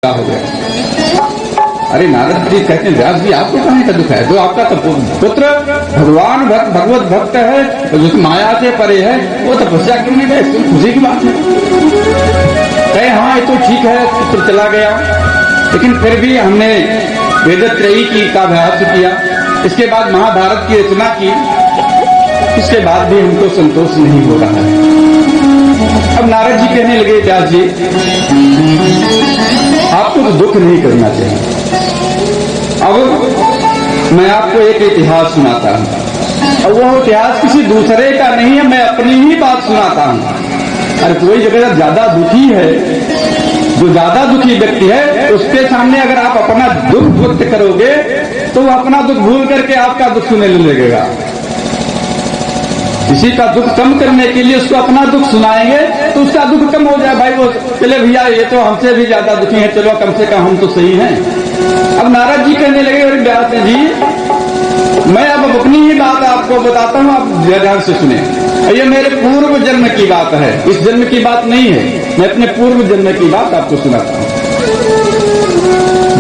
हो गया। अरे नारद जी कहते हैं व्यास जी आपको कहाँ का दुख है? जो आपका तो पुत्र भगवान भगवत भक्त है, जो माया से परे है, वो तपस्या करने गए, खुशी की बात है। कहे हाँ ये तो ठीक है, पुत्र चला गया, लेकिन फिर भी हमने वेदत्रयी की का अभ्यास किया, इसके बाद महाभारत की रचना की, इसके बाद भी हमको संतोष नहीं हो रहा है। अब नारद जी कहने लगे व्यास जी आपको तो दुख नहीं करना चाहिए। अब मैं आपको एक इतिहास सुनाता हूं, और वो इतिहास किसी दूसरे का नहीं है, मैं अपनी ही बात सुनाता हूं। अरे कोई जगह ज्यादा दुखी है, जो ज्यादा दुखी व्यक्ति है, उसके सामने अगर आप अपना दुख व्यक्त करोगे तो वो अपना दुख भूल करके आपका दुख सुनने लगेगा। किसी का दुख कम करने के लिए उसको अपना दुख सुनाएंगे तो उसका दुख कम हो जाए। भाई वो चले भैया ये तो हमसे भी ज्यादा दुखी है, चलो कम से कम हम तो सही हैं। अब नारद जी कहने लगे अरे व्यास जी मैं अब अपनी ही बात आपको बताता हूँ, आप ध्यान से सुने। ये मेरे पूर्व जन्म की बात है, इस जन्म की बात नहीं है, मैं अपने पूर्व जन्म की बात आपको सुनाता हूँ।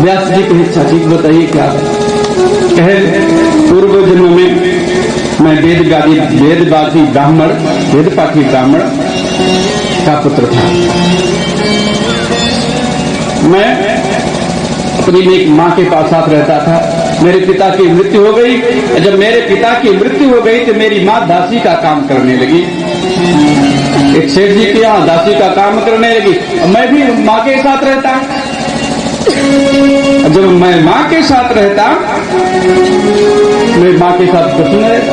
व्यास जी कहे अच्छा ठीक बताइए क्या है? कहे पूर्व जन्म में मैं वेदवादी ब्राह्मण, वेद पाठी ब्राह्मण का पुत्र था। मैं अपनी एक माँ के पास साथ रहता था। मेरे पिता की मृत्यु हो गई। जब मेरे पिता की मृत्यु हो गई तो मेरी माँ दासी का काम करने लगी, एक सेठ जी के यहाँ दासी का काम करने लगी। मैं भी माँ के साथ रहता। जब मैं माँ के साथ रहता, मैं माँ के साथ प्रसन्न रहता।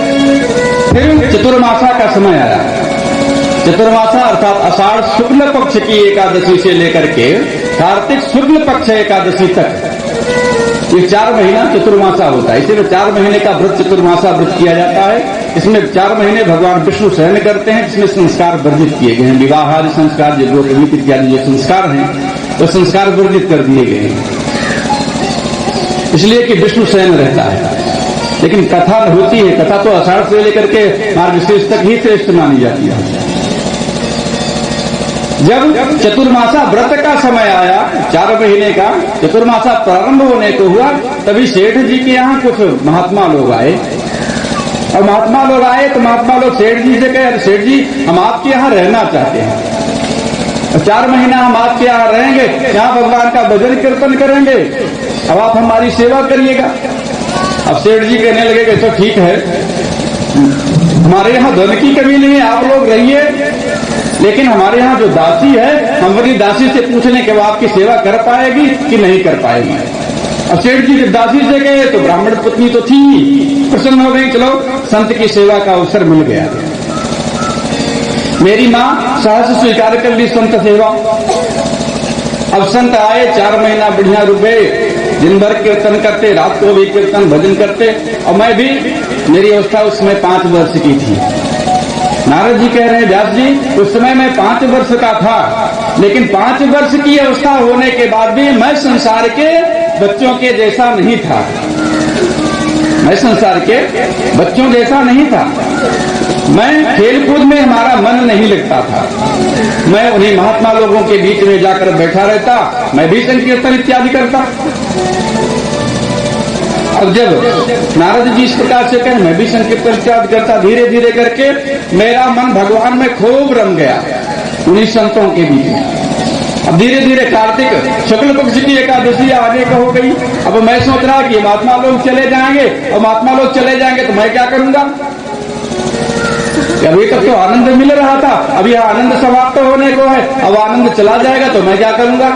फिर चतुर्मासा का समय आया। चतुर्मासा अर्थात आषाढ़ शुक्ल पक्ष की एकादशी से लेकर के कार्तिक शुक्ल पक्ष एकादशी तक ये 4 महीना चतुर्मासा होता है। इसीलिए 4 महीने का व्रत चतुर्मासा व्रत किया जाता है। इसमें 4 महीने भगवान विष्णु सहन करते हैं, जिसमें संस्कार वर्जित किए गए हैं। विवाह आदि संस्कार, जो इत्यादि जो संस्कार हैं वो संस्कार वर्जित कर दिए गए हैं, इसलिए कि विष्णु सहन रहता है। लेकिन कथा होती है, कथा तो आषाढ़ से लेकर के मार्गशीर्ष तक ही श्रेष्ठ मानी जाती है। जब चतुर्मासा व्रत का समय आया, 4 महीने का चतुर्मासा प्रारंभ होने को हुआ, तभी सेठ जी के यहाँ कुछ महात्मा लोग आए। और महात्मा लोग आए तो महात्मा लोग सेठ जी से कहे सेठ जी हम आपके यहाँ रहना चाहते हैं, 4 महीना हम आपके यहाँ रहेंगे, यहाँ भगवान का भजन कीर्तन करेंगे, अब आप हमारी सेवा करिएगा। अब सेठ जी कहने लगे कि तो ठीक है, हमारे यहाँ धन की कमी नहीं है, आप लोग रहिए, लेकिन हमारे यहाँ जो दासी है, हम अपनी दासी से पूछ लें कि वो आपकी सेवा कर पाएगी कि नहीं कर पाएगी। अब सेठ जी जब दासी से गए तो ब्राह्मण पत्नी तो थी, प्रसन्न हो गई, चलो संत की सेवा का अवसर मिल गया। मेरी माँ सहर्ष स्वीकार कर ली संत सेवा। अब संत आए, 4 महीना बढ़िया रुके, दिन भर कीर्तन करते, रात को भी कीर्तन भजन करते। और मैं भी, मेरी अवस्था उस समय 5 वर्ष की थी। नारद जी कह रहे हैं व्यास जी उस समय मैं 5 वर्ष का था, लेकिन 5 वर्ष की अवस्था होने के बाद भी मैं संसार के बच्चों के जैसा नहीं था। मैं संसार के बच्चों जैसा नहीं था। मैं खेलकूद में हमारा मन नहीं लगता था। मैं उन्हीं महात्मा लोगों के बीच में जाकर बैठा रहता, मैं भी संकीर्तन इत्यादि करता। अब जब नारद जी इस प्रकार से कहे मैं भी संकीर्तन इत्यादि करता, धीरे धीरे करके मेरा मन भगवान में खूब रम गया उन्हीं संतों के बीच में। अब धीरे धीरे कार्तिक शुक्ल पक्ष की एकादशी आगे को हो गई। अब मैं सोच रहा कि महात्मा लोग चले जाएंगे, और महात्मा लोग चले जाएंगे तो मैं क्या करूंगा? अभी तक तो आनंद मिल रहा था, अभी आनंद समाप्त होने को है, अब आनंद चला जाएगा तो मैं क्या करूंगा?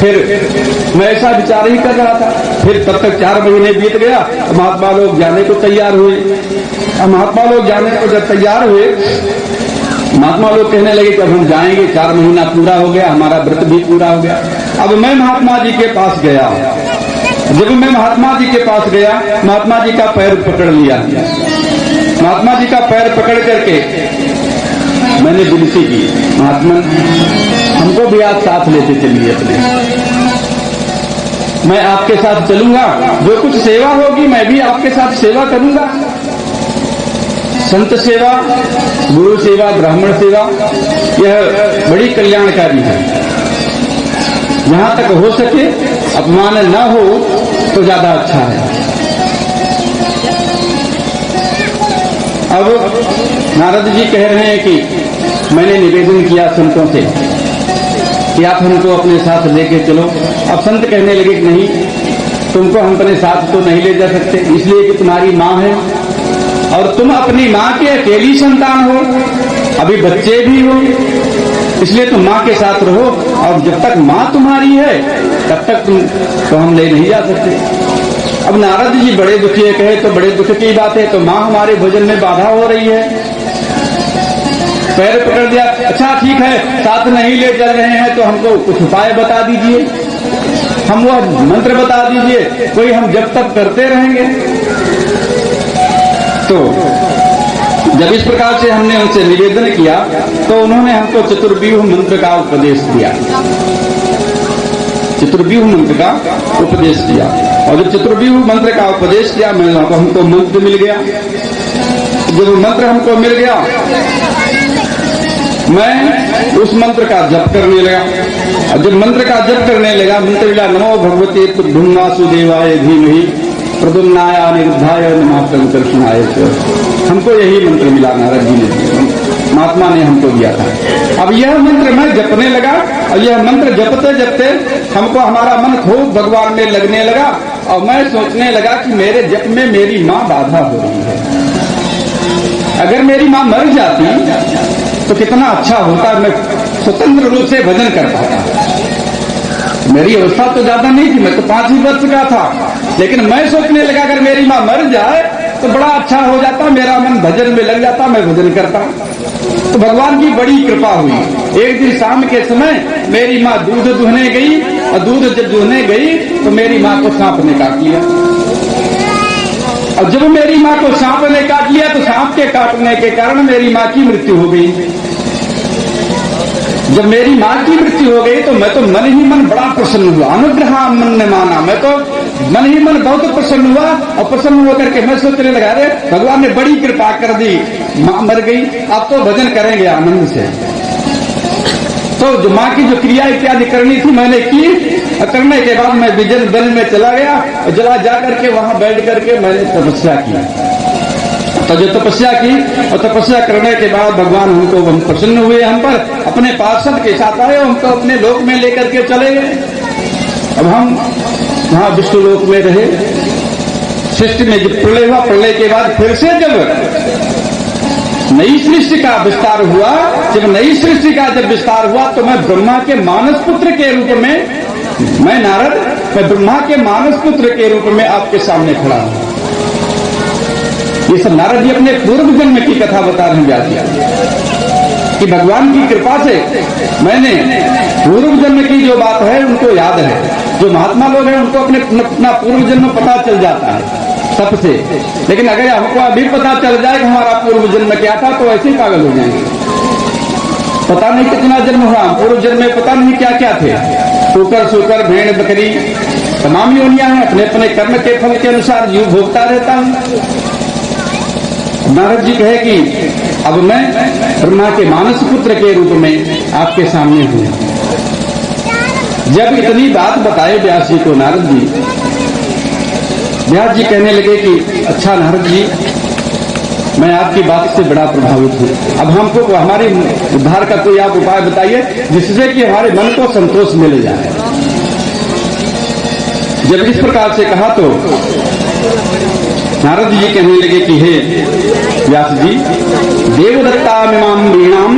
फिर मैं ऐसा विचार ही कर रहा था। फिर तब तक 4 महीने बीत गया, महात्मा लोग जाने को तैयार हुए। अब महात्मा लोग जाने को जब तैयार हुए, महात्मा लोग कहने लगे कि अब हम जाएंगे, 4 महीना पूरा हो गया, हमारा व्रत भी पूरा हो गया। अब मैं महात्मा जी के पास गया। जब मैं महात्मा जी के पास गया, महात्मा जी का पैर पकड़ लिया। महात्मा जी का पैर पकड़ करके मैंने विनती की, महात्मा हमको भी आप साथ लेते चलिए अपने, मैं आपके साथ चलूंगा, जो कुछ सेवा होगी मैं भी आपके साथ सेवा करूंगा। संत सेवा, गुरु सेवा, ब्राह्मण सेवा यह बड़ी कल्याणकारी है। जहां तक हो सके अपमान न हो तो ज्यादा अच्छा है। अब नारद जी कह रहे हैं कि मैंने निवेदन किया संतों से कि आप हमको अपने साथ लेके चलो। अब संत कहने लगे कि नहीं, तुमको हम अपने साथ तो नहीं ले जा सकते, इसलिए कि तुम्हारी माँ है और तुम अपनी माँ की अकेली संतान हो, अभी बच्चे भी हो, इसलिए तुम माँ के साथ रहो और जब तक माँ तुम्हारी है तब तक तुम तो हम ले नहीं जा सकते। अब नारद जी बड़े दुखी कहे तो बड़े दुख की बात है, तो माँ हमारे भोजन में बाधा हो रही है। पैर पकड़ दिया, अच्छा ठीक है साथ नहीं ले चल रहे हैं तो हमको कुछ उपाय बता दीजिए, हम वो मंत्र बता दीजिए, कोई हम जब तक करते रहेंगे। तो जब इस प्रकार से हमने उनसे निवेदन किया तो उन्होंने हमको चतुर्व्यूह मंत्र का उपदेश दिया। चतुर्व्यूह मंत्र का उपदेश दिया और जब चतुर्व्यूह मंत्र का उपदेश दिया हमको मंत्र मिल गया। जब मंत्र हमको मिल गया मैं उस मंत्र का जप करने लगा और जब मंत्र का जप करने लगा मंत्र मिला, नमो भगवते तुभ्यं वासुदेवाय धीमहि प्रद्युम्नाय अनिरुद्धाय नमः संकर्षणाय। हमको यही मंत्र मिला, नारद जी ने, महात्मा ने हमको दिया था। अब यह मंत्र मैं जपने लगा और यह मंत्र जपते जपते हमको हमारा मन खूब भगवान में लगने लगा और मैं सोचने लगा कि मेरे जप में मेरी माँ बाधा हो रही है। अगर मेरी माँ मर जाती तो कितना अच्छा होता, मैं स्वतंत्र रूप से भजन कर पाता। मेरी अवस्था तो ज्यादा नहीं थी, मैं तो 5 ही वर्ष का था, लेकिन मैं सोचने लगा अगर मेरी माँ मर जाए तो बड़ा अच्छा हो जाता, मेरा मन भजन में लग जाता, मैं भजन करता। तो भगवान की बड़ी कृपा हुई। एक दिन शाम के समय मेरी माँ दूध दुहने गई और दूध जब दुहने गई तो मेरी माँ को सांप ने काट लिया। और जब मेरी माँ को सांप ने काट लिया तो सांप के काटने के कारण मेरी माँ की मृत्यु हो गई। जब मेरी माँ की मृत्यु हो गई तो मैं तो मन ही मन बड़ा प्रसन्न हुआ, अनुग्रह मन ने माना, मैं तो मन ही मन बहुत प्रसन्न हुआ और प्रसन्न होकर के मैं सोचने लगा रे भगवान ने बड़ी कृपा कर दी, माँ मर गई, अब तो भजन करेंगे आनंद से। तो जो माँ की जो क्रिया इत्यादि करनी थी मैंने की और करने के बाद मैं विजन वन में चला गया और जला जा करके वहां बैठ करके मैंने तपस्या की। तो जो तपस्या की और तपस्या करने के बाद भगवान हमको हम प्रसन्न हुए, हम पर अपने पार्षद के साथ आए, हमको अपने लोक में लेकर के चले गए। अब हम वहां विष्णु लोक में रहे। सृष्टि में जब प्रलय हुआ, प्रलय के बाद फिर से जब नई सृष्टि का विस्तार हुआ, जब नई सृष्टि का जब विस्तार हुआ तो मैं ब्रह्मा के मानस पुत्र के रूप में, मैं नारद, मैं ब्रह्मा के मानस पुत्र के रूप में आपके सामने खड़ा हूं। ये सब नारद जी अपने पूर्व जन्म की कथा बता रहे हैं व्यास जी कि भगवान की कृपा से मैंने पूर्व जन्म की जो बात है उनको याद है। जो महात्मा लोग हैं उनको अपना पूर्व जन्म पता चल जाता है सबसे, लेकिन अगर हमको अभी पता चल जाए कि हमारा पूर्व जन्म क्या था तो ऐसे ही पागल हो जाएंगे। पता नहीं कितना जन्म हुआ, पूर्व जन्म में पता नहीं क्या क्या थे, कुकर सुकर भेड़ बकरी तमाम योनियां हैं, अपने अपने कर्म के फल के अनुसार जीव भोगता रहता हूं। नारद जी कहे कि अब मैं ब्रह्मा के मानस पुत्र के रूप में आपके सामने हूं। जब इतनी बात बताए व्यास जी को नारद जी, व्यास जी कहने लगे कि अच्छा नारद जी, मैं आपकी बात से बड़ा प्रभावित हूं, अब हमको हमारे उद्धार का कोई आप उपाय बताइए जिससे कि हमारे मन को संतोष मिल जाए। जब इस प्रकार से कहा तो नारद जी कहने लगे कि हे व्यास जी, देवदत्तामिमां वीणां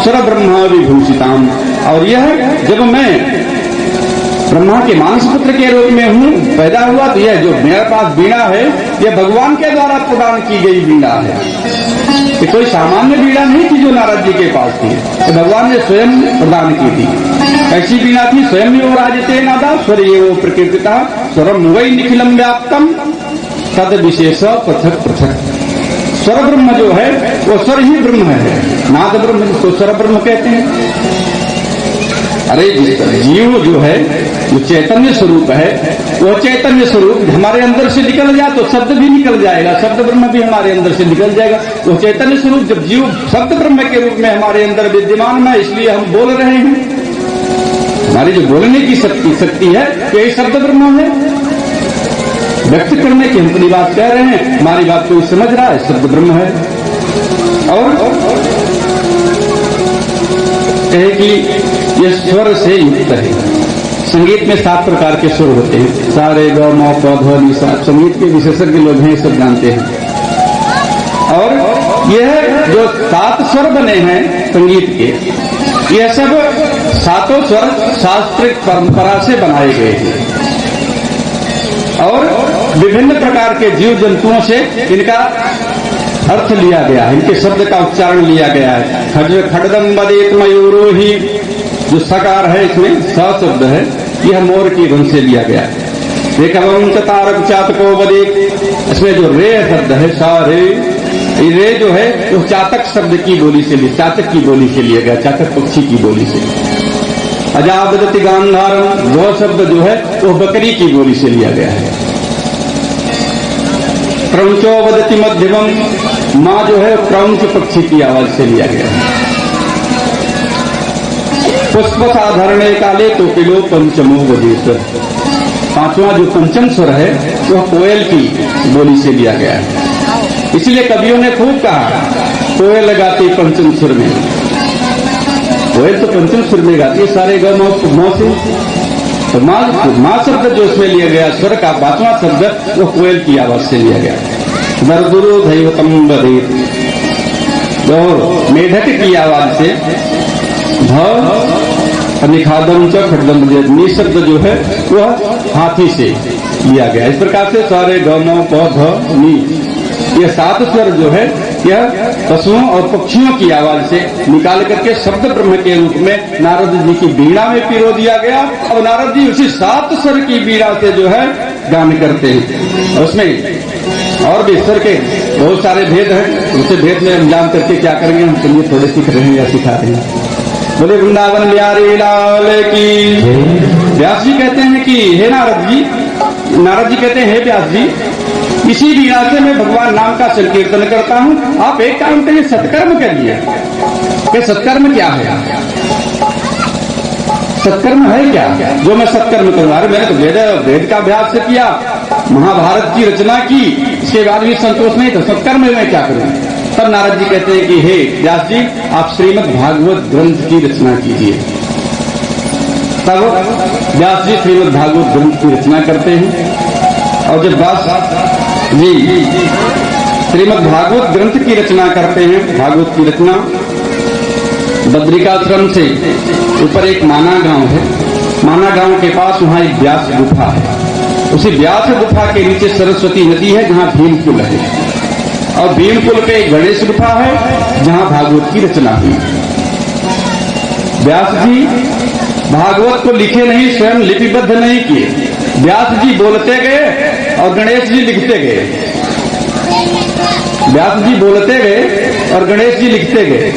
स्वर ब्रह्म विभूषिताम, और यह जब मैं ब्रह्मा के मानस पुत्र के रूप में हूं, पैदा हुआ तो यह जो मेरे पास वीणा है यह भगवान के द्वारा प्रदान की गई वीणा है। ये कोई सामान्य वीणा नहीं थी जो नारद जी के पास थी, तो भगवान ने स्वयं प्रदान की थी। ऐसी वीणा थी, स्वयं यो राजते नादा स्वर एवं प्रकीर्तिता स्वरम वै निखिलम व्याप्तम तद विशेष पृथक पृथक। स्वर ब्रह्म जो है वो स्वर ही ब्रह्म है, नाद ब्रह्म जिसको स्वर ब्रह्म कहते हैं। अरे जीव जो है जो चैतन्य स्वरूप है वो चैतन्य स्वरूप हमारे अंदर से निकल जाए तो शब्द भी निकल जाएगा, शब्द ब्रह्म भी हमारे अंदर से निकल जाएगा। वो चैतन्य स्वरूप जब जीव शब्द ब्रह्म के रूप में हमारे अंदर विद्यमान है, इसलिए हम बोल रहे हैं। हमारी जो बोलने की शक्ति है यही शब्द ब्रह्म है। व्यक्त करने की हम अपनी बात कह रहे हैं, हमारी बात कोई समझ रहा है, शब्द ब्रह्म है। और कहे कि यह स्वर से युक्त है। संगीत में 7 प्रकार के सुर होते हैं, सा रे ग म प ध नि सा। संगीत के विशेषज्ञ लोग हैं, सब जानते हैं। और यह जो 7 स्वर बने हैं संगीत के, यह सब 7 स्वर शास्त्रिक परंपरा से बनाए गए हैं और विभिन्न प्रकार के जीव जंतुओं से इनका अर्थ लिया गया है, इनके शब्द का उच्चारण लिया गया है। खड्गम वदेत मयूरोहि, जो सकार है इसमें स शब्द है, यह मोर की ध्वनि से लिया गया है। रेखवम तारक चातको वदेत, इसमें जो रे शब्द है सा रे, रे जो है वो चातक शब्द की बोली से लिया, चातक की बोली से लिया गया, चातक पक्षी की बोली से। अजाबदति गांधारम, वो शब्द जो है वो बकरी की बोली से लिया गया है। क्रौंचो वदति मध्यमम, माँ जो है क्रौंच पक्षी की आवाज से लिया गया है। पुष्प साधारण काले तो किलो पंचमो वदेत, 5वां जो पंचम स्वर है वह कोयल की बोली से लिया गया है। इसलिए कवियों ने खूब कहा कोयल लगाती पंचम सुर में। कोयल तो पंचम सुर में गाती है, सारे ग म से। तो माँ शब्द जो इसमें लिया गया स्वर का 5वां शब्द वो कोयल की आवाज से लिया गया। दरदुरु दैवतम वदेत, और मेढक की आवाज से ध निखादम च खड्गम वदेत, नी शब्द जो है वह हाथी से लिया गया। इस प्रकार से सारे ग म प ध नी, यह 7 स्वर जो है यह पशुओं और पक्षियों की आवाज से निकाल करके शब्द ब्रह्म के रूप में नारद जी की बीड़ा में पिरो दिया गया। अब नारद जी उसी 7 स्वर की बीड़ा से जो है गान करते हैं। और उसमें और भी स्वर के बहुत सारे भेद हैं, उसे भेद में हम जान करके क्या करेंगे, हम चलिए थोड़े सीख रहे हैं या सिखा रहे हैं। बोले वृंदावन बिहारी लाल की। व्यास जी कहते हैं कि हे नारद जी, नारद जी कहते हैं हे व्यास जी, इसी बीड़ा से मैं भगवान नाम का संकीर्तन करता हूँ। आप एक काम करिए, सत्कर्म करिए। कि सत्कर्म क्या है? सत्कर्म है क्या जो मैं सत्कर्म करूँ? अरे मैंने तो वेद का अभ्यास से किया, महाभारत की रचना की, इसके बाद भी संतोष नहीं, तो सत्कर्म में क्या करूँ? तब नारद जी कहते हैं कि हे व्यास जी, आप श्रीमद् भागवत ग्रंथ की रचना कीजिए। तब व्यास जी श्रीमद् भागवत ग्रंथ की रचना करते हैं। और जब व्यास जी श्रीमद् भागवत ग्रंथ की रचना करते हैं, भागवत की रचना, बद्रिकाश्रम से ऊपर एक माना गांव है, माना गांव के पास वहां एक व्यास गुफा है। उसी व्यास गुफा के नीचे सरस्वती नदी है जहां भीम पुल है, और भीम पुल पे एक गणेश गुफा है जहां भागवत की रचना हुई। व्यास जी भागवत को लिखे नहीं, स्वयं लिपिबद्ध नहीं किए। व्यास जी बोलते गए और गणेश जी लिखते गए। व्यास जी बोलते गए और गणेश जी लिखते गए।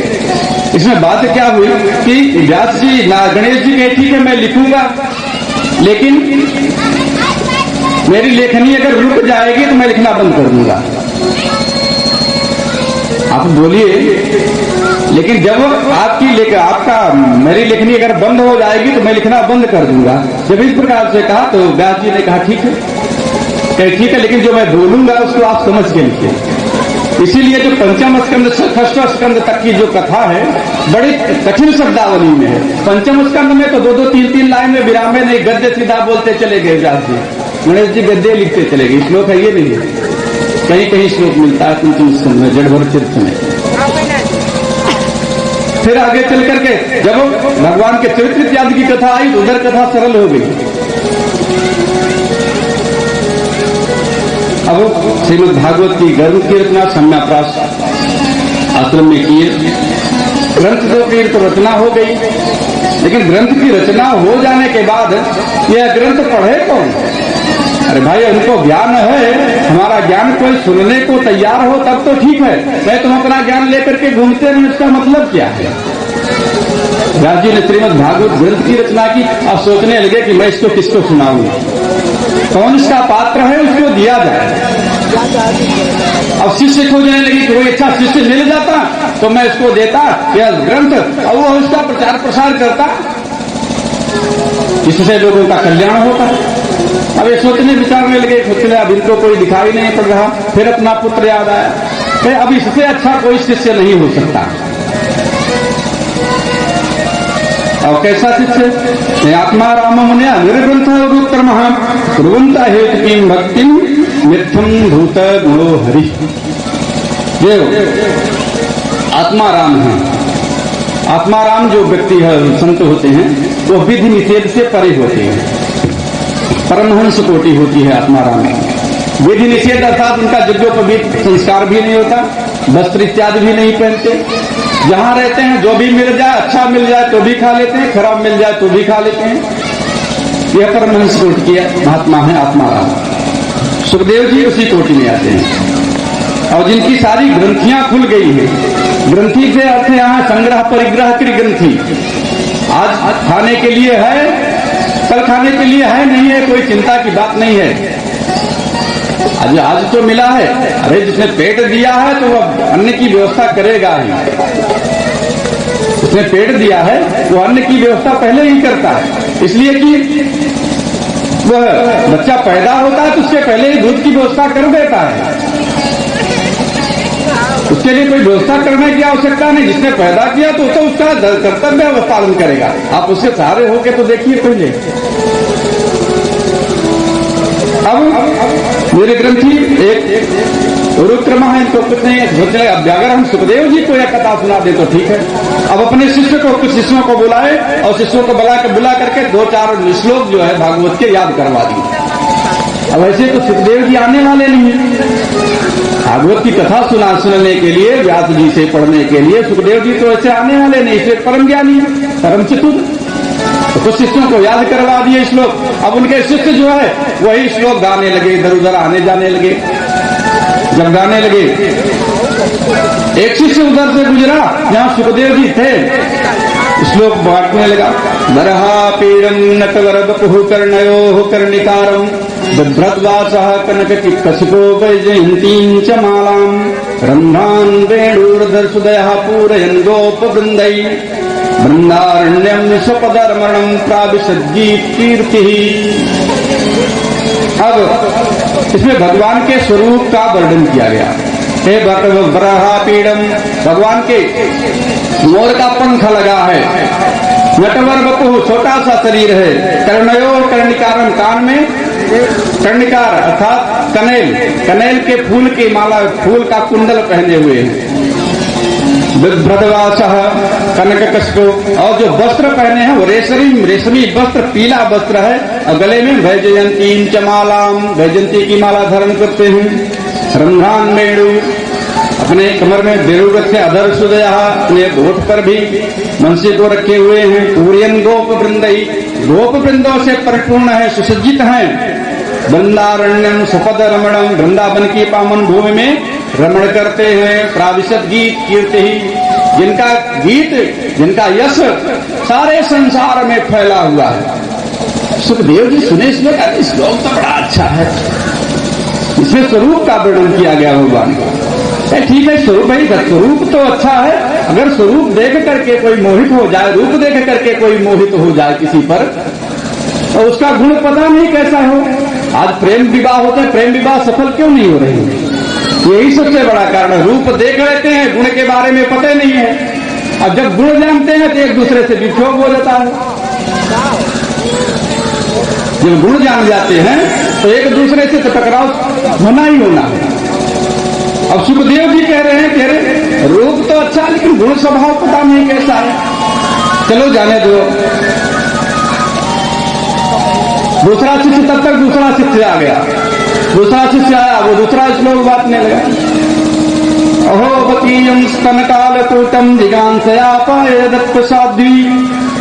इसमें बात क्या हुई कि व्यास जी गणेश जी कहे ठीक है मैं लिखूंगा, लेकिन मेरी लेखनी अगर रुक जाएगी तो मैं लिखना बंद कर दूंगा। आप बोलिए, लेकिन जब आपका मेरी लेखनी अगर बंद हो जाएगी तो मैं लिखना बंद कर दूंगा। जब इस प्रकार से कहा तो व्यास जी ने कहा ठीक है, ठीक है, लेकिन जो मैं बोलूंगा उसको आप समझ के लिखिए। इसीलिए जो पंचम स्कंद षष्ठ स्कंद तक की जो कथा है बड़ी कठिन शब्दावली में है। पंचम स्कंद में तो 2-2, 3-3 लाइन में विराम में नहीं, गद्य सीधा बोलते चले गए व्यास जी। गणेश जी गद्य लिखते चले गए। श्लोक है ये नहीं है, कहीं कहीं श्लोक मिलता है पंचम स्कंद में, जड़भर चरित्र में। फिर आगे चल करके जब भगवान के चरित्र इत्यादि की कथा आई तो उधर कथा सरल हो गई। अब श्रीमद् भागवत की ग्रंथ की रचना सम्याप्रास आश्रम में किए। ग्रंथ तो रचना हो गई, लेकिन ग्रंथ की रचना हो जाने के बाद यह ग्रंथ पढ़े कौन? अरे भाई उनको ज्ञान है, हमारा ज्ञान कोई सुनने को तैयार हो तब तो ठीक है, नहीं तुम अपना ज्ञान लेकर के घूमते हैं, इसका मतलब क्या है? व्यास जी ने श्रीमद् भागवत ग्रंथ की रचना की। अब सोचने लगे कि मैं इसको किसको सुनाऊंगा। कौन इसका पात्र है उसको दिया जाए। अब शिष्य खोजने लगी कि कोई अच्छा शिष्य मिल जाता तो मैं इसको देता यह ग्रंथ, और वो इसका प्रचार प्रसार करता, इससे लोगों का कल्याण होता। अब ये सोचने विचारने लगे, खुद अब इनको कोई दिखाई नहीं पड़ रहा। फिर अपना पुत्र याद आया, फिर अब इससे अच्छा कोई शिष्य नहीं हो सकता। और कैसा शिष्य? आत्मा राम मुने निर्ग्रंथ उत्तम कुर्वंता हेतु की भक्ति मिथ्यम भूत गुणो हरि। आत्मा राम है। आत्मा राम जो व्यक्ति है, संत होते हैं, वो विधि निषेध से परे होते हैं, परमहंस कोटि होती है आत्मा राम। विधि निषेध अर्थात उनका यज्ञोपवीत संस्कार भी नहीं होता, वस्त्र इत्यादि भी नहीं पहनते, जहां रहते हैं जो भी मिल जाए, अच्छा मिल जाए तो भी खा लेते हैं, खराब मिल जाए तो भी खा लेते हैं। यह परमहंस कोटि की महात्मा है आत्मा राम। सुखदेव जी उसी कोटि में आते हैं, और जिनकी सारी ग्रंथियां खुल गई हैं। ग्रंथि से अर्थ यहाँ संग्रह परिग्रह की ग्रंथि। आज खाने के लिए है, कल खाने के लिए है नहीं है, कोई चिंता की बात नहीं है। आज तो मिला है, अरे जिसने पेट दिया है तो वह अन्न की व्यवस्था करेगा ही। जिसने पेट दिया है वो अन्न की व्यवस्था पहले ही करता है, इसलिए कि वह बच्चा पैदा होता है तो उससे पहले ही दूध की व्यवस्था कर देता है। उसके लिए कोई व्यवस्था करने की आवश्यकता नहीं। जिसने पैदा किया तो उसका कर्तव्य वह पालन करेगा। आप उससे सहारे होके तो देखिए पहले। अब मेरे ग्रंथी एक रुद्रमा है, इनको कुछ नहीं है। अब अगर हम सुखदेव जी को यह कथा सुना दे तो ठीक है। अब अपने शिष्य को, कुछ शिष्यों को बुलाए और शिष्यों को बुला करके 2-4 श्लोक जो है भागवत के याद करवा दिए। अब ऐसे तो सुखदेव जी आने वाले नहीं है भागवत की कथा सुनने के लिए, व्यास जी से पढ़ने के लिए। सुखदेव जी तो ऐसे आने वाले नहीं, इसलिए परम ज्ञानी है, परम चतुर। तो कुछ शिष्यों को याद करवा दिए श्लोक। अब उनके शिष्य जो है वही श्लोक गाने लगे, इधर उधर आने जाने लगे। जब गाने लगे, एक शिष्य उधर से गुजरा जहां सुखदेव जी थे, श्लोक बांटने लगा। बरहा पीड़म नटवर बपुः कर्णयो कर्णिकारम बिभ्रद्वासः कनक कशिपो वैजयन्तीं च मालाम रंध्रान वेणुर्धरसुदयः पूरयन् गोपवृन्दैः वृंदारण्यम स्वपदरमणम प्राविशद्गीत। अब इसमें भगवान के स्वरूप का वर्णन किया गया। हे बरहा पीड़म, भगवान के मोर का पंख लगा है। नटवर बपु, छोटा सा शरीर है। कर्णयो कर्णिकारम, कान में कर्णिकार अर्थात कनेल, कनेल के फूल की माला, फूल का कुंडल पहने हुए हैं। बिभ्रद्वासः कनक कशको, और जो वस्त्र पहने हैं वो रेशमी वस्त्र, पीला वस्त्र है। और गले में वैजयंतीं च मालाम, वैजयंती की माला धारण करते हैं। रंध्रान वेणु, अपने कमर में वेणु रखे। अधर सुदया, अपने होठ पर भी बंसी को रखे हुए हैं। पूर्यन गोप वृंदई, गोप वृंदों से परिपूर्ण है, सुसज्जित है। वृंदारण्यम सुपद रमणम, वृंदावन की पावन भूमि में रमण करते हैं। प्राविशद गीत कीर्ति, जिनका गीत, जिनका यश सारे संसार में फैला हुआ है। सुखदेव जी सुने इसमें, श्लोक तो बड़ा अच्छा है, इसमें स्वरूप का वर्णन किया गया भगवान को। ठीक है, स्वरूप भाई स्वरूप तो अच्छा है। अगर स्वरूप देख करके कोई मोहित हो जाए, रूप देख करके कोई मोहित हो जाए किसी पर, तो उसका गुण पता नहीं कैसा हो। आज प्रेम विवाह होते हैं, प्रेम विवाह सफल क्यों नहीं हो रही है? यही सबसे बड़ा कारण। रूप देख लेते हैं, गुण के बारे में पता नहीं है। अब जब गुण जानते हैं तो एक दूसरे से विक्षोभ हो जाता है। जब गुण जान जाते हैं तो एक दूसरे से तो टकराव होना ही होना है। अब सुखदेव जी कह रहे हैं कि अरे रूप तो अच्छा, लेकिन गुण स्वभाव पता नहीं कैसा है। चलो जाने दो। दूसरा शिष्य, तब तक दूसरा शिष्य आ गया। दूसरा शिष्य आया, वो दूसरा श्लोक बांटने लगा। अहोबतीयं स्तनकालकूटं जिगांसयापायदत्त साध्वी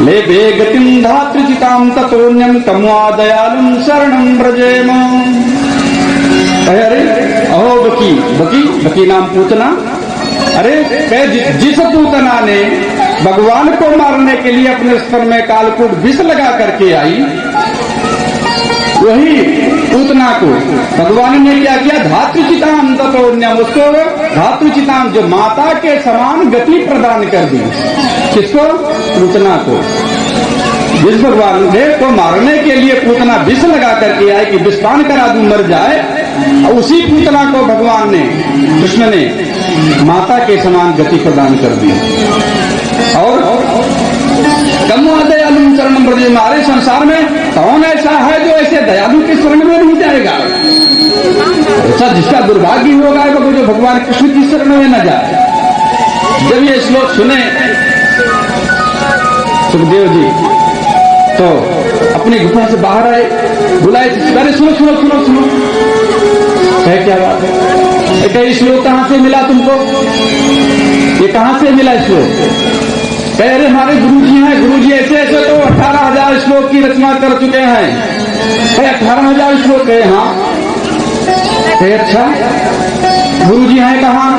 लेभे गतिं धातृचितां ततोऽन्यं तम्वा दयालुं शरणं व्रजेम। अरे अहो बकी, बकी नाम पूतना। अरे जिस पूतना ने भगवान को मारने के लिए अपने स्तन में कालकूट विष लगा करके आई, वही पूतना को भगवान ने क्या किया, धातुचिताम तपोन्यम, उसको धातुचिताम जो माता के समान गति प्रदान कर दी। किसको? पूतना को। जिस भगवान ने को मारने के लिए पूतना विष लगा करके आए कि विषपान करा दूं मर जाए, और उसी पूतना को भगवान ने, कृष्ण ने माता के समान गति प्रदान कर दी। और दयालु चरण ब्रज, हमारे संसार में कौन ऐसा है जो ऐसे दयालु के शरण में नहीं जाएगा? ऐसा जिसका दुर्भाग्य होगा वो जो भगवान कृष्ण की शरण में न जाए। जब ये श्लोक सुने सुखदेव जी तो अपनी गुफा से बाहर आए, बुलाए, अरे सुनो सुनो सुनो सुनो, है क्या बात है? ये श्लोक कहां से मिला तुमको? ये कहां से मिला श्लोक? कह रहे हमारे गुरुजी हैं, गुरुजी ऐसे ऐसे तो 18,000 श्लोक की रचना कर चुके हैं। 18,000 श्लोक है? हाँ। अच्छा, गुरुजी हैं कहाँ?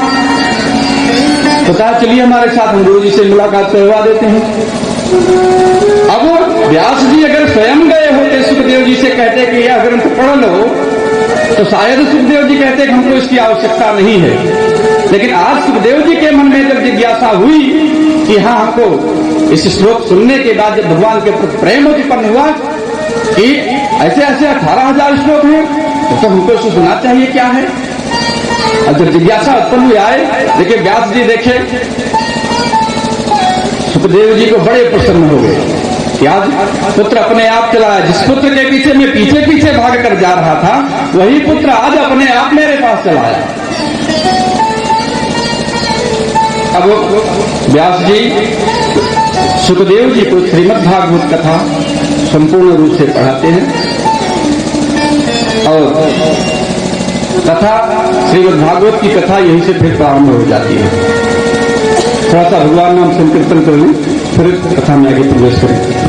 पता चलिए हमारे साथ, हम गुरुजी से मुलाकात करवा देते हैं। अब व्यास जी अगर स्वयं गए होते सुखदेव जी से कहते कि यह ग्रंथ पढ़ लो, तो शायद सुखदेव जी कहते कि हमको इसकी आवश्यकता नहीं है। लेकिन आज सुखदेव जी के मन में जब जिज्ञासा हुई कि हाँ, हमको इस श्लोक सुनने के बाद जब भगवान के प्रति प्रेम उत्पन्न हुआ कि ऐसे ऐसे 18,000 श्लोक हैं, तो हमको इसको सुनना चाहिए क्या है। और जब जिज्ञासा उत्पन्न हुई आए, देखिए व्यास जी देखे सुखदेव जी को बड़े प्रसन्न हो गए कि आज पुत्र अपने आप चला। जिस पुत्र के पीछे मैं पीछे पीछे भाग कर जा रहा था, वही पुत्र आज अपने आप मेरे पास चला आया। अब व्यास जी सुखदेव जी को श्रीमद् भागवत कथा संपूर्ण रूप से पढ़ाते हैं और कथा, श्रीमद् भागवत की कथा यहीं से फिर प्रारंभ हो जाती है। थोड़ा सा भगवान नाम संकीर्तन कर लें, फिर कथा में आगे प्रवेश करें।